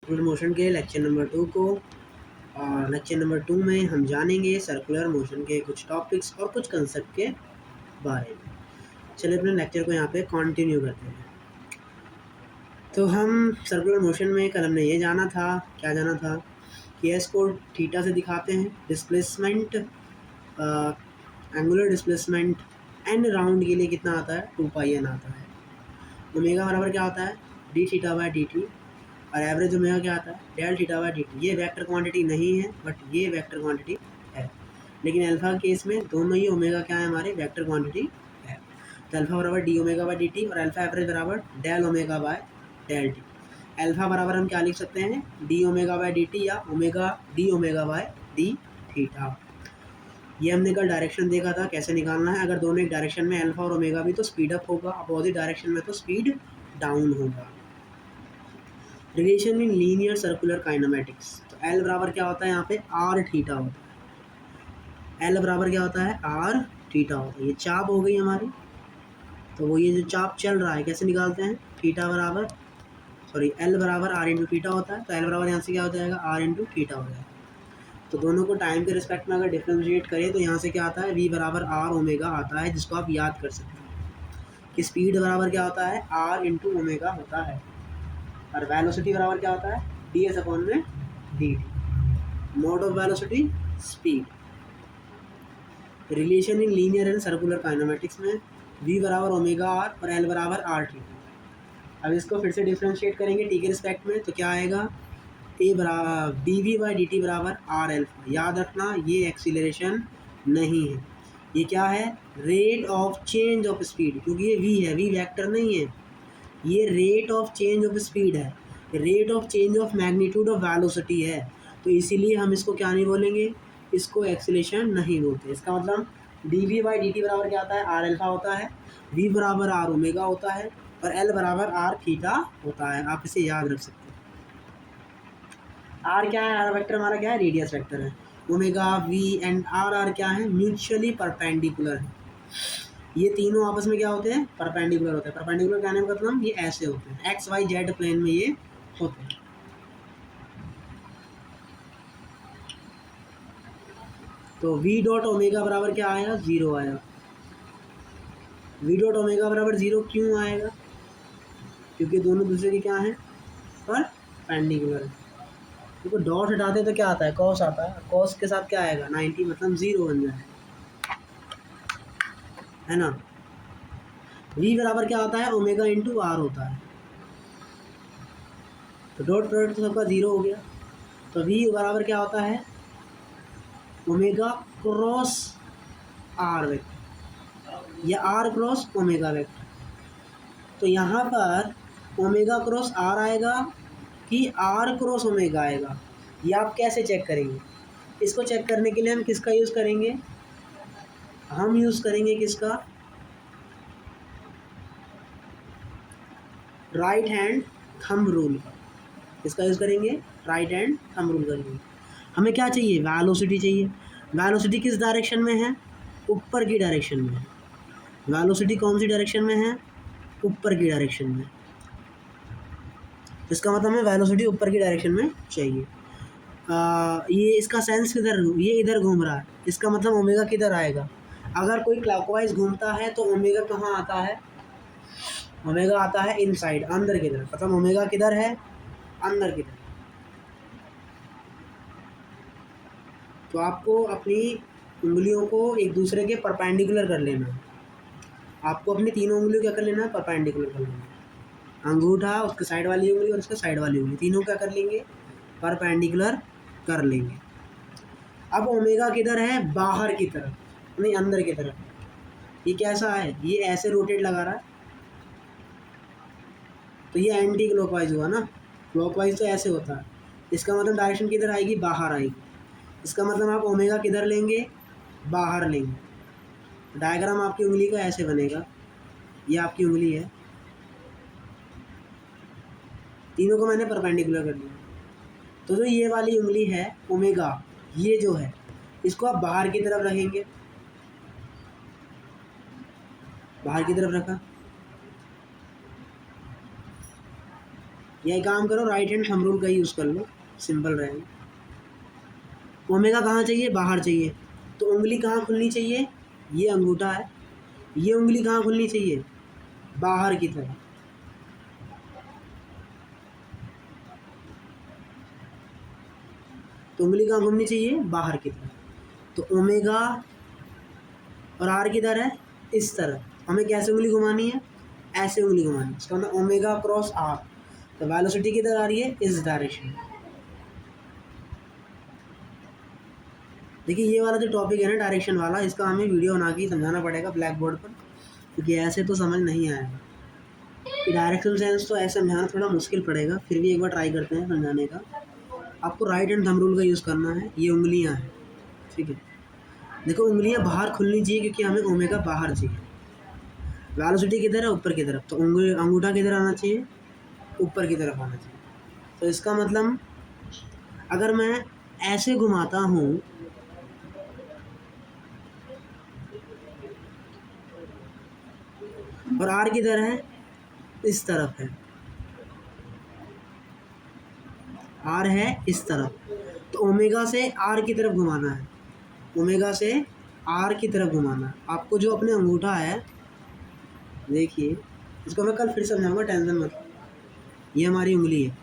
Circular motion के lecture number 2 को। और लेक्चर नंबर 2 में हम जानेंगे सर्कुलर मोशन के कुछ टॉपिक्स और कुछ कंसेप्ट के बारे में। चलिए अपने लेक्चर को यहाँ पे कंटिन्यू करते हैं। तो हम सर्कुलर मोशन में कल हमने ये जाना था कि एस को थीटा से दिखाते हैं, displacement angular displacement and round के लिए कितना आता है, 2πn आता है। ओमेगा बराबर क्या होता है, d theta by D T, और एवरेज ओमेगा क्या आता है, del theta by D t. ये वेक्टर क्वांटिटी नहीं है बट ये वेक्टर क्वांटिटी है, लेकिन अल्फा केस में दोनों ही ओमेगा क्या है, हमारे वेक्टर क्वांटिटी है। तो अल्फा बराबर D omega by D T और अल्फा एवरेज बराबर del omega by del T. Alpha बराबर हम क्या लिख सकते हैं, D omega by D T या omega D omega by D theta. ये हमने कल डायरेक्शन देखा था कैसे निकालना है। अगर दोनों एक डायरेक्शन में अल्फा और ओमेगा भी तो स्पीड अप होगा, अपोजिट डायरेक्शन में तो स्पीड डाउन होगा। Relation in linear circular kinematics. तो एल बराबर क्या होता है, यहाँ पे आर थीटा होता है। एल बराबर क्या होता है, आर थीटा होता है। ये चाप हो गई हमारी, तो वो ये जो चाप चल रहा है कैसे निकालते हैं, थीटा बराबर एल बराबर आर इंटू थीटा होता है। तो एल बराबर यहाँ से क्या हो जाएगा, आर इंटू थीटा हो जाएगा। तो दोनों को टाइम के रिस्पेक्ट में अगर डिफ्रेंशिएट करें तो यहाँ से क्या आता है, वी बराबर आर ओमेगा आता है, जिसको आप याद कर सकते हैं कि स्पीड बराबर क्या होता है, आर इंटू ओमेगा होता है, और वेलोसिटी बराबर क्या होता है, डी एस अपॉन में D T, mode of velocity speed. Relation in linear and circular kinematics में वी बराबर ओमेगा आर और एल बराबर आर टी। अब इसको फिर से डिफ्रेंशिएट करेंगे टी के रिस्पेक्ट में, तो क्या आएगा, ए बराबर D we by D T बराबर आर एल्फा। याद रखना ये एक्सीलरेशन नहीं है, ये क्या है, rate of change of speed, क्योंकि ये वी है, वी वेक्टर नहीं है, ये rate of change of speed है, rate of change of magnitude of velocity है। तो इसीलिए हम इसको क्या नहीं बोलेंगे, इसको एक्सीलरेशन नहीं बोलते। इसका मतलब d we by D T बराबर क्या होता है, आर एल्फा होता है, वी बराबर आर ओमेगा होता है, और एल बराबर आर थीटा होता है। आप इसे याद रख सकते हैं। आर क्या है, आर वेक्टर हमारा क्या है, रेडियस वेक्टर है। ओमेगा वी एंड आर क्या है, म्यूचुअली परपेंडिकुलर है। ये तीनों आपस में क्या होते हैं, परपेंडिकुलर होते हैं। परपेंडिकुलर कहने का मतलब ये ऐसे होते हैं, एक्स वाई जेड प्लेन में ये होते हैं। तो वी डॉट ओमेगा बराबर क्या आया, 0 आया। वी डॉट ओमेगा बराबर 0 क्यों आएगा, क्योंकि दोनों दूसरे के क्या हैं, परपेंडिकुलर है। देखो डॉट हटाते तो क्या आता है, कॉस आता है, कॉस के साथ क्या आएगा, 90, मतलब 0 बन जाए, है ना। वी बराबर क्या होता है, ओमेगा इंटू आर होता है। तो डॉट प्रोडक्ट तो सबका 0 हो गया। तो वी बराबर क्या होता है, ओमेगा क्रॉस आर वेक्टर या आर क्रॉस ओमेगा वेक्टर। तो यहाँ पर ओमेगा क्रॉस आर आएगा कि आर क्रॉस ओमेगा आएगा, ये आप कैसे चेक करेंगे। इसको चेक करने के लिए हम किसका यूज़ करेंगे, हम यूज़ करेंगे किसका, राइट हैंड थंब रूल का। इसका यूज़ करेंगे, राइट हैंड थंब रूल करेंगे। हमें क्या चाहिए, वेलोसिटी चाहिए। वेलोसिटी किस डायरेक्शन में है, ऊपर की डायरेक्शन में है। वेलोसिटी कौन सी डायरेक्शन में है, ऊपर की डायरेक्शन में। इसका मतलब हमें वेलोसिटी ऊपर की डायरेक्शन में चाहिए। ये इसका सेंस किधर, ये इधर घूम रहा है, इसका मतलब ओमेगा किधर आएगा। अगर कोई क्लॉकवाइज घूमता है तो ओमेगा कहाँ आता है, ओमेगा आता है इनसाइड, अंदर की तरफ। मतलब ओमेगा किधर है, अंदर की तरफ। तो आपको अपनी उंगलियों को एक दूसरे के परपेंडिकुलर कर लेना है। आपको अपनी तीनों उंगलियों क्या कर लेना है, परपेंडिकुलर कर लेना है। अंगूठा, उसके साइड वाली उंगली और उसके साइड वाली उंगली, तीनों क्या कर लेंगे, परपेंडिकुलर कर लेंगे। अब ओमेगा किधर है, बाहर की तरफ, नहीं अंदर की तरफ। ये कैसा है, ये ऐसे रोटेट लगा रहा है, तो ये एंटी क्लॉकवाइज हुआ ना। क्लॉकवाइज तो ऐसे होता है, इसका मतलब डायरेक्शन किधर आएगी, बाहर आएगी। इसका मतलब आप ओमेगा किधर लेंगे, बाहर लेंगे। डायग्राम आपकी उंगली का ऐसे बनेगा, ये आपकी उंगली है, तीनों को मैंने परपेंडिकुलर कर दिया। तो जो ये वाली उंगली है ओमेगा, ये जो है इसको आप बाहर की तरफ रखेंगे, बाहर की तरफ रखा, या एक काम करो, राइट हैंड थंब रूल का यूज़ कर लो, सिंपल रहेगा। ओमेगा कहाँ चाहिए? बाहर चाहिए। तो उंगली कहाँ खुलनी चाहिए? ये अंगूठा है, ये उंगली कहाँ खुलनी चाहिए? बाहर की तरफ। तो उंगली कहाँ घूमनी चाहिए? बाहर की तरफ। तो ओमेगा और आर किधर है? इस तरफ। हमें कैसे उंगली घुमानी है? ऐसे उंगली घुमानी है। इसका मतलब ओमेगा क्रॉस आर। तो वेलोसिटी किधर आ रही है? इस डायरेक्शन। देखिए ये वाला जो टॉपिक है ना डायरेक्शन वाला, इसका हमें वीडियो बना के समझाना पड़ेगा ब्लैक बोर्ड पर, क्योंकि ऐसे तो समझ नहीं आएगा। डायरेक्शन सेंस तो ऐसे समझाना थोड़ा मुश्किल पड़ेगा, फिर भी एक बार ट्राई करते हैं समझाने का। आपको राइट हैंड थंब रूल का यूज़ करना है। ये उंगलियां हैं, ठीक है। देखो उंगलियां बाहर खुलनी चाहिए क्योंकि हमें ओमेगा बाहर चाहिए। वेलोसिटी किधर है? ऊपर की तरफ। तो उंगली अंगूठा किधर आना चाहिए? ऊपर की तरफ आना चाहिए। तो इसका मतलब अगर मैं ऐसे घुमाता हूँ, और आर किधर है? इस तरफ है। आर है इस तरफ। तो ओमेगा से आर की तरफ घुमाना है, ओमेगा से आर की तरफ घुमाना है। आपको जो अपने अंगूठा है, देखिए इसको मैं कल फिर समझाऊंगा, टेंशन मत। ये हमारी उंगली है,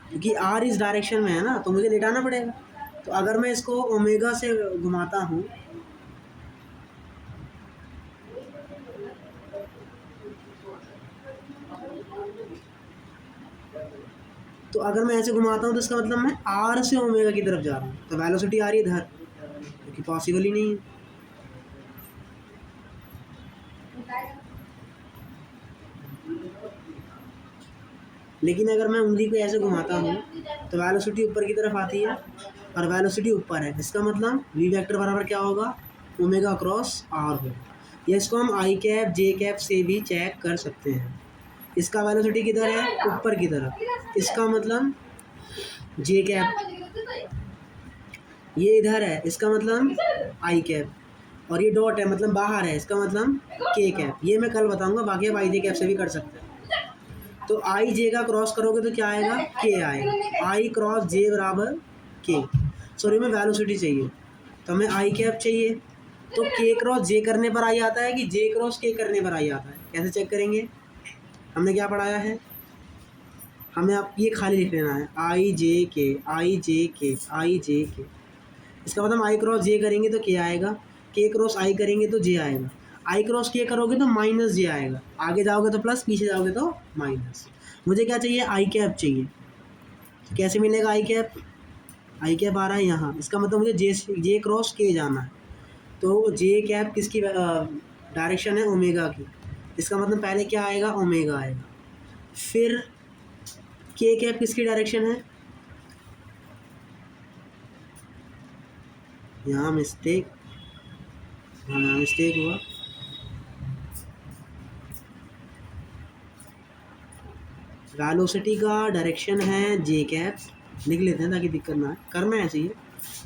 क्योंकि आर इस डायरेक्शन में है ना, तो मुझे लेटाना पड़ेगा। तो अगर मैं इसको ओमेगा से घुमाता हूँ, तो अगर मैं ऐसे घुमाता हूँ तो इसका मतलब मैं आर से ओमेगा की तरफ जा रहा हूँ। तो वेलोसिटी आ रही है इधर, क्योंकि पॉसिबल ही नहीं है। लेकिन अगर मैं उंगली को ऐसे घुमाता हूँ तो वेलोसिटी ऊपर की तरफ आती है, और वेलोसिटी ऊपर है। इसका मतलब वी वेक्टर बराबर क्या होगा? ओमेगा क्रॉस आर होगा। या इसको हम आई कैप जे कैप से भी चेक कर सकते हैं। इसका वेलोसिटी किधर है? ऊपर की तरफ। इसका मतलब जे कैप ये इधर है, इसका मतलब आई कैप, और ये डॉट है मतलब बाहर है, इसका मतलब के कैप। ये मैं कल बताऊंगा, बाकी आप आई जे कैप से भी कर सकते हैं। तो आई जे का क्रॉस करोगे तो क्या आएगा? के आएगा। आई क्रॉस जे बराबर के। सॉरी हमें वेलोसिटी चाहिए, तो हमें आई कैप चाहिए। तो के क्रॉस जे करने पर आई आता है कि जे क्रॉस के करने पर आई आता है? कैसे चेक करेंगे? हमने क्या पढ़ाया है? हमें आप ये खाली लिख लेना है, आई जे के, आई जे के, आई जे के। इसका मतलब आई क्रॉस जे करेंगे तो के आएगा, के क्रॉस आई करेंगे तो जे आएगा, आई क्रॉस के करोगे तो माइनस जे आएगा। आगे जाओगे तो प्लस, पीछे जाओगे तो माइनस। मुझे क्या चाहिए? आई कैप चाहिए। तो कैसे मिलेगा आई कैप? आई कैप आ रहा है यहाँ, इसका मतलब मुझे जे क्रॉस के जाना है। तो जे कैप किसकी डायरेक्शन है? ओमेगा की। इसका मतलब पहले क्या आएगा? ओमेगा आएगा। फिर के कैप किसकी डायरेक्शन है? यहाँ मिस्टेक, हाँ मिस्टेक हुआ। वेलोसिटी का डायरेक्शन है जे कैप, लिख लेते हैं ताकि दिक्कत ना है, करना ऐसे ही है।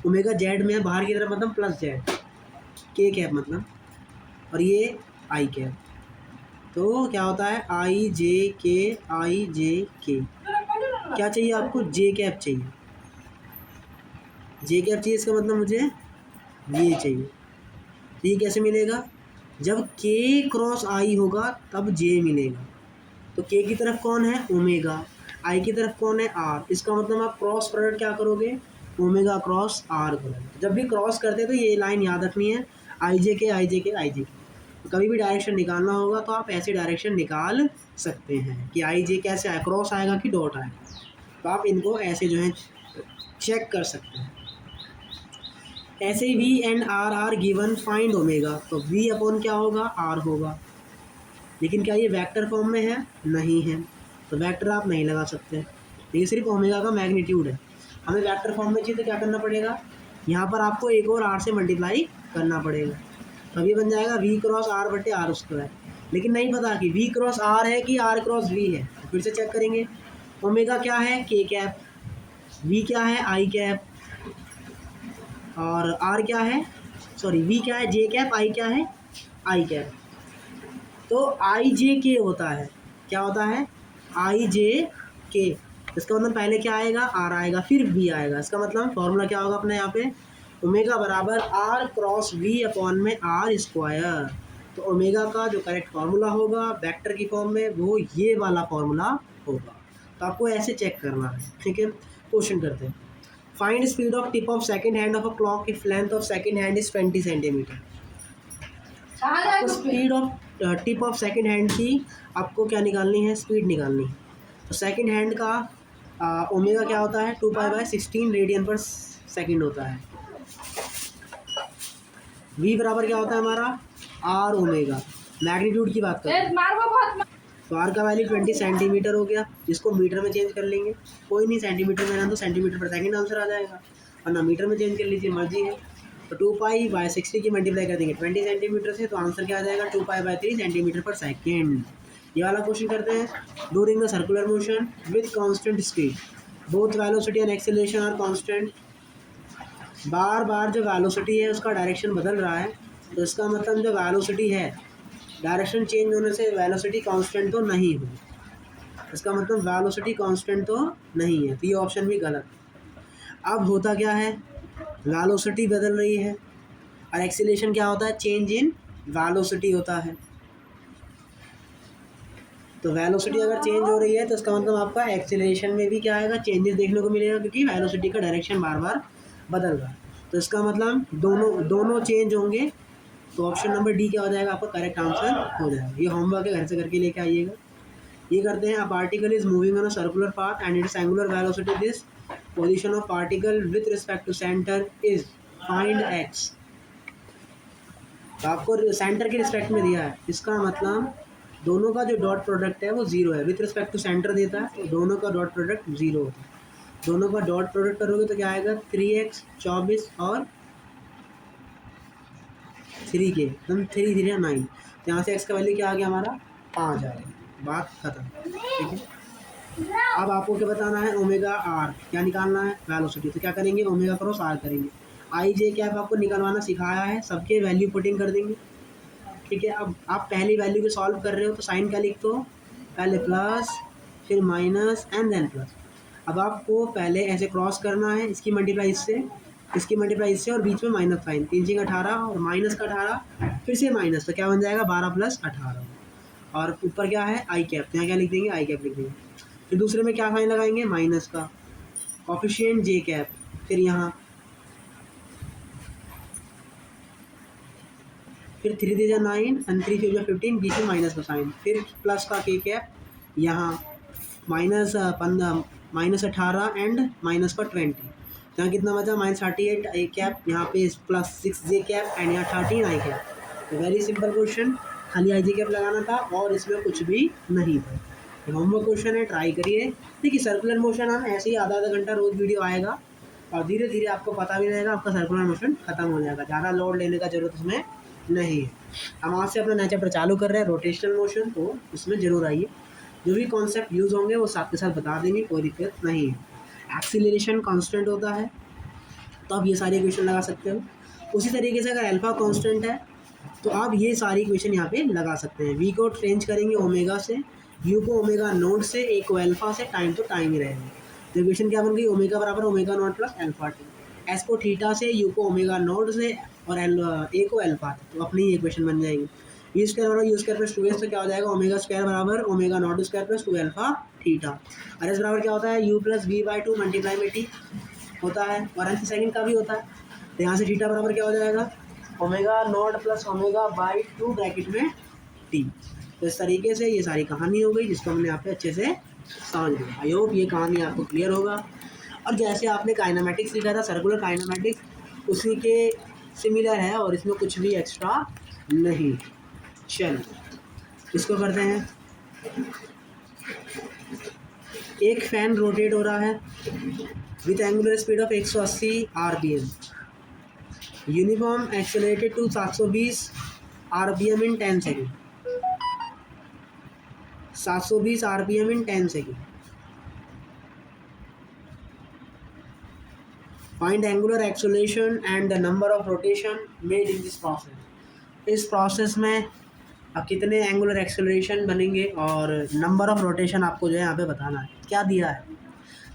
ओमेगा जेड में है, बाहर की तरफ मतलब प्लस जेड, के कैप मतलब, और ये आई कैप। तो क्या होता है? आई जे के, आई जे के। क्या चाहिए आपको? जे कैप चाहिए। जे कैप चाहिए, इसका मतलब मुझे ये चाहिए। तो ये कैसे मिलेगा? जब के क्रॉस आई होगा तब जे मिलेगा। तो के की तरफ कौन है? ओमेगा। आई की तरफ कौन है? आर। इसका मतलब आप क्रॉस प्रोडक्ट क्या करोगे? ओमेगा क्रॉस आर करोगे। जब भी क्रॉस करते तो ये लाइन याद रखनी है, आई जे के, आई जे के, आई जे के। तो कभी भी डायरेक्शन निकालना होगा तो आप ऐसे डायरेक्शन निकाल सकते हैं कि आई जे कैसे आए, क्रॉस आएगा कि डॉट आएगा। तो आप इनको ऐसे जो है चेक कर सकते हैं। ऐसे ही V and R are given, find omega. तो वी अपॉन क्या होगा? आर होगा। लेकिन क्या ये वेक्टर फॉर्म में है? नहीं है, तो वेक्टर आप नहीं लगा सकते। ये सिर्फ ओमेगा का मैग्नीट्यूड है। हमें वेक्टर फॉर्म में चाहिए तो क्या करना पड़ेगा? यहाँ पर आपको एक और आर से मल्टीप्लाई करना पड़ेगा, तभी बन जाएगा वी क्रॉस आर बटे आर स्क्वायर। लेकिन नहीं पता कि वी क्रॉस आर है कि आर क्रॉस वी है, तो फिर से चेक करेंगे। ओमेगा क्या है? के कैप। वी क्या है? आई कैप। और आर क्या है? सॉरी वी क्या है? जे कैप। आई क्या है? आई कैप। तो आई जे के होता है, क्या होता है? आई जे के, इसका मतलब पहले क्या आएगा, आर आएगा, फिर वी आएगा। इसका मतलब फॉर्मूला क्या होगा अपने यहाँ पे, ओमेगा बराबर आर क्रॉस वी अपॉन में आर स्क्वायर। तो ओमेगा का जो करेक्ट फार्मूला होगा वेक्टर की फॉर्म में वो ये वाला फार्मूला होगा। तो आपको ऐसे चेक करना है, ठीक है। क्वेश्चन करते हैं। Find speed of tip of second hand of a clock if length of second hand is 20 centimetre. आपको speed of tip of second hand की आपको क्या निकालनी है, स्पीड निकालनी है। तो सेकंड हैंड का ओमेगा क्या होता है, 2π/16 रेडियन पर सेकंड होता है। v बराबर क्या होता है हमारा, आर ओमेगा। मैग्नीट्यूड की बात करें तो आर का वैल्यू 20 सेंटीमीटर हो गया, जिसको मीटर में चेंज कर लेंगे, कोई नहीं, सेंटीमीटर में ना तो सेंटीमीटर पर सेकंड आंसर आ जाएगा, वरना मीटर में चेंज कर लीजिए, मर्जी है। तो 2π/60 की मल्टीप्लाई कर देंगे 20 सेंटीमीटर से, तो आंसर क्या आ जाएगा, 2π/3 सेंटीमीटर पर सेकेंड। ये वाला क्वेश्चन करते हैं। During the circular motion with constant speed both velocity and acceleration are constant. बार बार जो वेलोसिटी है उसका डायरेक्शन बदल रहा है, तो इसका मतलब जो वेलोसिटी है डायरेक्शन चेंज होने से वेलोसिटी कांस्टेंट तो नहीं हुई, इसका मतलब वेलोसिटी कांस्टेंट तो नहीं है, तो ये ऑप्शन भी गलत। अब होता क्या है, वेलोसिटी बदल रही है और एक्सीलरेशन क्या होता है, चेंज इन वेलोसिटी होता है। तो वेलोसिटी अगर चेंज हो रही है तो इसका मतलब आपका एक्सीलरेशन में भी क्या आएगा, चेंजेस देखने को मिलेगा, क्योंकि वेलोसिटी का डायरेक्शन बार बार बदल रहा है। तो इसका मतलब दोनों चेंज होंगे, तो ऑप्शन नंबर डी क्या हो जाएगा, आपका करेक्ट आंसर हो जाएगा। ये होमवर्क है, घर से करके लेके आइएगा। ये करते हैं, a particle is moving on a circular path and its angular velocity this position of particle with respect to centre is find x. तो आपको सेंटर के रिस्पेक्ट में दिया है, इसका मतलब दोनों का जो डॉट प्रोडक्ट है वो जीरो है, विथ रिस्पेक्ट टू सेंटर देता है तो दोनों का डॉट प्रोडक्ट जीरो होता है। दोनों का डॉट प्रोडक्ट करोगे तो क्या आएगा, 3x 24 और 3 के, हम 3 3 9, तो यहाँ से x का वैल्यू क्या आ गया हमारा, 5 आ गया, बात खत्म, ठीक है। अब आपको क्या बताना है, ओमेगा आर क्या निकालना है, वेलोसिटी। तो क्या करेंगे, ओमेगा क्रॉस आर करेंगे। आई जे कैप आपको निकालवाना सिखाया है, सबके वैल्यू पुटिंग कर देंगे, ठीक है। अब आप पहली वैल्यू को सॉल्व कर रहे हो तो साइन क्या लिखते हो, पहले प्लस फिर माइनस एंड देन प्लस। अब आपको पहले ऐसे क्रॉस करना है, इसकी मल्टीप्लाई इससे, इसकी मल्टीप्लाई इससे, और बीच में माइनस साइन, 3 6 18 और माइनस का 18 फिर से माइनस, तो क्या बन जाएगा 12 + 18। और ऊपर क्या है, आई कैप, यहाँ क्या लिख देंगे, आई कैप लिख देंगे। फिर दूसरे में क्या साइन लगाएंगे, माइनस का, कोफिशिएंट जे कैप, फिर यहाँ फिर 3 3 9 एंड 3 3 15, बीच में माइनस का साइन, फिर प्लस का के कैप, यहाँ माइनस 15 माइनस 18 एंड माइनस का 20, यहाँ कितना बचा, -38 आई कैप, यहाँ पे +6 जे कैप एंड यहाँ 13 आई कैप। वेरी सिंपल क्वेश्चन, खाली आई जे कैप लगाना था और इसमें कुछ भी नहीं था। होमवर्क क्वेश्चन है, ट्राई करिए। देखिए सर्कुलर मोशन हम ऐसे ही आधा आधा घंटा रोज़ वीडियो आएगा और धीरे धीरे आपको पता भी रहेगा, आपका सर्कुलर मोशन खत्म हो जाएगा, ज़्यादा लोड लेने का जरूरत उसमें नहीं है। हम आज से अपना नया चैप्टर चालू कर रहे हैं रोटेशनल मोशन, तो उसमें ज़रूर आइए, जो भी कॉन्सेप्ट यूज़ होंगे वो साथ के साथ बता देंगे, कोई दिक्कत नहीं है। एक्सीलरेशन कांस्टेंट होता है तो आप ये सारी इक्वेशन लगा सकते हो। उसी तरीके से अगर अल्फा कांस्टेंट है तो आप ये सारी इक्वेशन यहाँ पे लगा सकते हैं। वी को चेंज करेंगे ओमेगा से, यू को ओमेगा नोट से, ए को अल्फा से, टाइम तो टाइम ही रहेगा। तो इक्वेशन क्या बन गई, ओमेगा बराबर omega not plus alpha T. S को थीटा से, यू को ओमेगा नोट से और ए को अल्फा, तो अपनी ही इक्वेशन बन जाएगी। यू स्क्वायर बराबर यू स्क्वायर प्लस 2s, तो क्या हो जाएगा, ओमेगा स्क्वायर बराबर omega not square plus 2 alpha theta. और एस बराबर क्या होता है, u plus v by 2 multiply में टी होता है, और एन सेकेंड का भी होता है। तो यहाँ से थीटा बराबर क्या हो जाएगा, omega naught plus omega by 2 bracket में टी। तो इस तरीके से ये सारी कहानी हो गई, जिसको हमने यहाँ पे अच्छे से समझ लिया। आई होप ये कहानी आपको क्लियर होगा। और जैसे आपने काइनेमेटिक्स लिखा था, सर्कुलर काइनेमेटिक्स, उसी के सिमिलर है और इसमें कुछ भी एक्स्ट्रा नहीं। चलिए इसको करते हैं। एक फैन रोटेट हो रहा है with angular speed of 180 RPM, uniform accelerated to 720 RPM in 10 second, 720 RPM in 10 second. Find angular acceleration and the number of rotation made in this process. इस प्रोसेस में अब कितने एंगुलर एक्सेलरेशन बनेंगे और number of rotation आपको जो है यहाँ पे बताना है। क्या दिया है,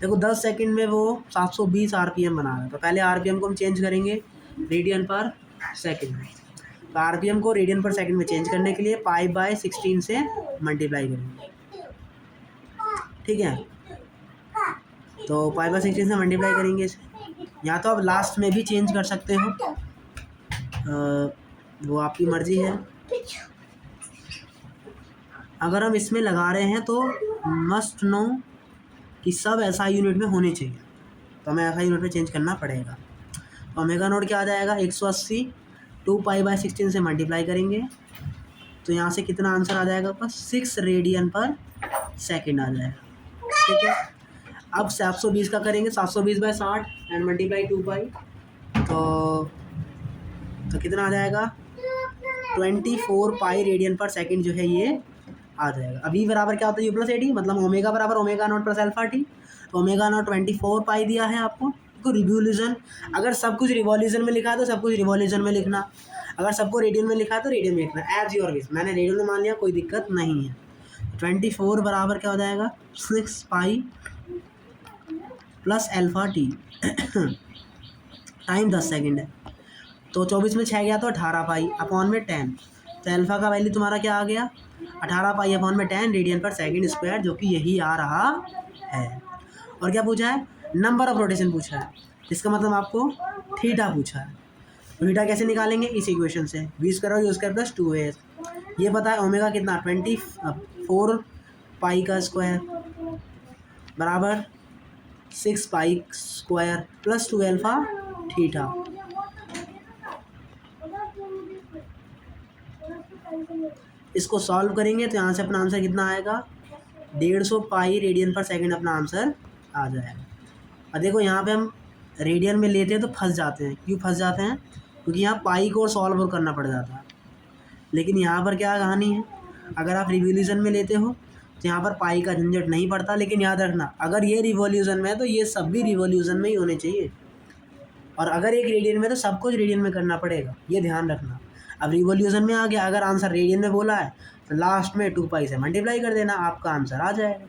देखो 10 सेकंड में वो 720 आरपीएम बना रहा है, तो पहले आरपीएम को हम चेंज करेंगे रेडियन पर सेकंड में। तो आरपीएम को रेडियन पर सेकंड में चेंज करने के लिए π/16 से मल्टीप्लाई करेंगे, ठीक है। तो π/16 से मल्टीप्लाई करेंगे इसे, या तो आप लास्ट में भी चेंज कर सकते हो, वो आपकी मर्जी है। अगर हम इसमें लगा रहे हैं तो मस्ट नो कि सब SI यूनिट में होने चाहिए, तो हमें SI यूनिट में चेंज करना पड़ेगा। तो ओमेगा नोट क्या आ जाएगा 180, 2π/16 से मल्टीप्लाई करेंगे तो यहाँ से कितना आंसर आ जाएगा बस 6 रेडियन पर सेकेंड आ जाएगा, ठीक है। अब 720 का करेंगे, 720/60 एंड मल्टीप्लाई 2π, तो कितना आ जाएगा 24 पाई रेडियन पर सेकेंड जो है ये आ जाएगा। अभी बराबर क्या होता है U+AD, मतलब ओमेगा बराबर omega not plus alpha T. तो ओमेगा नॉट 24 पाई दिया है आपको। तो रिवोल्यूशन, अगर सब कुछ रिवॉल्यूशन में लिखा है तो सब कुछ रिवॉल्यूशन में लिखना, अगर सबको रेडियन में लिखा है तो रेडियन में लिखना, एज योर विश। मैंने रेडियन में मान लिया, कोई दिक्कत नहीं है। 24 बराबर क्या हो जाएगा 6 pi plus alpha T time 10 second है, तो 24 में 6 गया तो 18 पाई अपॉन में 10। तो अल्फा का वैल्यू तुम्हारा क्या आ गया 18 पाई अपॉन में 10 रेडियन पर सेकंड स्क्वायर, जो कि यही आ रहा है। और क्या पूछा है, नंबर ऑफ रोटेशन पूछा है, इसका मतलब आपको थीटा पूछा है। तो थीटा कैसे निकालेंगे, इस इक्वेशन से v² प्लस 2as। ये पता है ओमेगा कितना 24 पाई का स्क्वायर बराबर 6 pi square plus 2 alpha theta. इसको सॉल्व करेंगे तो यहाँ से अपना आंसर कितना आएगा 150 पाई रेडियन पर सेकंड अपना आंसर आ जाएगा। और देखो यहाँ पे हम रेडियन में लेते हैं तो फंस जाते हैं। क्यों फंस जाते हैं, क्योंकि यहाँ पाई को सॉल्व करना पड़ जाता है। लेकिन यहाँ पर क्या कहानी है, अगर आप रिवोल्यूशन में लेते हो तो यहाँ पर पाई का झंझट नहीं पड़ता। लेकिन याद रखना, अगर ये रिवोल्यूशन में है तो ये सब भी रिवोल्यूशन में ही होने चाहिए, और अगर एक रेडियन में तो सब कुछ रेडियन में करना पड़ेगा, ये ध्यान रखना। अब रिवोल्यूशन में आ गया, अगर आंसर रेडियन में बोला है तो लास्ट में 2 पाई से मल्टीप्लाई कर देना, आपका आंसर आ जाएगा।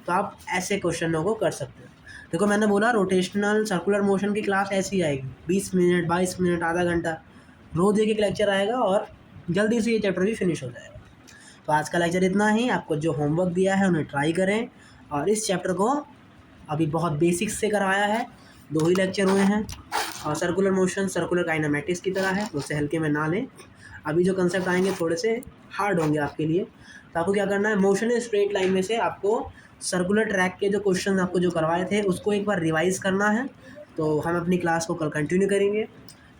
तो आप ऐसे क्वेश्चनों को कर सकते हो। देखो मैंने बोला रोटेशनल सर्कुलर मोशन की क्लास ऐसी आएगी 20 मिनट 22 मिनट आधा घंटा, रोज एक लेक्चर आएगा और जल्दी से ये चैप्टर भी फिनिश हो जाएगा। तो आज का लेक्चर इतना ही। आपको जो होमवर्क दिया है उन्हें ट्राई करें, और इस चैप्टर को अभी बहुत बेसिक्स से कराया है, 2 ही लेक्चर हुए हैं। और सर्कुलर मोशन सर्कुलर काइनेमेटिक्स की तरह है, तो उससे हल्के में ना लें। अभी जो कंसेप्ट आएंगे थोड़े से हार्ड होंगे आपके लिए। तो आपको क्या करना है, मोशन स्ट्रेट लाइन में से आपको सर्कुलर ट्रैक के जो क्वेश्चन आपको जो करवाए थे उसको एक बार रिवाइज करना है। तो हम अपनी क्लास को कल कंटिन्यू करेंगे।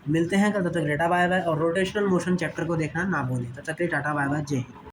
मिलते हैं कल, तब तक टाटा बाय बाय। और रोटेशनल मोशन चैप्टर को देखना ना भूलें। तब तक टाटा बाय बाय, जय हिंद।